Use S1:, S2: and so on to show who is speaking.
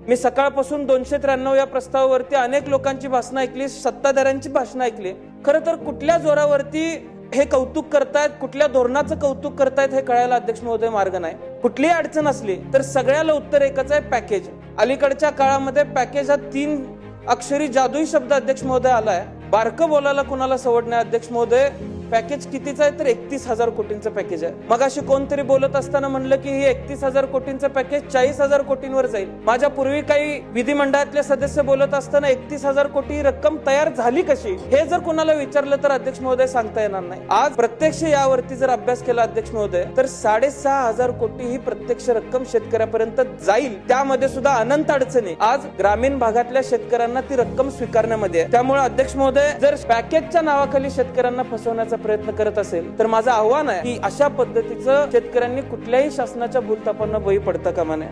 S1: मी सकाळपासून 293 या प्रस्तावावरती अनेक लोकांची भाषणं ऐकली, सत्ताधाऱ्यांची भाषणं ऐकली। खरं तर कुठल्या जोरावरती हे कौतुक करतायत, कुठल्या धोरणाचं कौतुक करतायत हे कळायला अध्यक्ष महोदय मार्ग नाही। कुठलीही अडचण असली तर सगळ्याला उत्तर एकच आहे, पॅकेज। अलीकडच्या काळामध्ये पॅकेज हा 3 अक्षरी जादुई शब्द अध्यक्ष महोदय आलाय। बारकं बोलायला कुणाला सवड नाही अध्यक्ष महोदय। पॅकेज कितीचं आहे तर 31,000 कोटींचं पॅकेज आहे। मग अशी कोणतरी बोलत असताना म्हणलं की हे 31,000 कोटींचं पॅकेज 40,000 कोटींवर जाईल। माझ्या पूर्वी काही विधिमंडळातले सदस्य बोलत असताना 31,000 कोटी ही रक्कम तयार झाली कशी, हे जर कुणाला विचारलं तर अध्यक्ष महोदय सांगता येणार नाही। आज प्रत्यक्ष यावरती जर अभ्यास केला अध्यक्ष महोदय तर 6,500 कोटी ही प्रत्यक्ष रक्कम शेतकऱ्यापर्यंत जाईल। त्यामध्ये सुद्धा अनंत अडचणी आज ग्रामीण भागातल्या शेतकऱ्यांना ती रक्कम स्वीकारण्यामध्ये आहे। त्यामुळे अध्यक्ष महोदय जर पॅकेजच्या नावाखाली शेतकऱ्यांना फसवण्याचा प्रयत्न करत असेल तर माझं आव्हान आहे की अशा पद्धतीचं शेतकऱ्यांनी कुठल्याही शासनाच्या भूलथापांना बळी पडता कामा नये।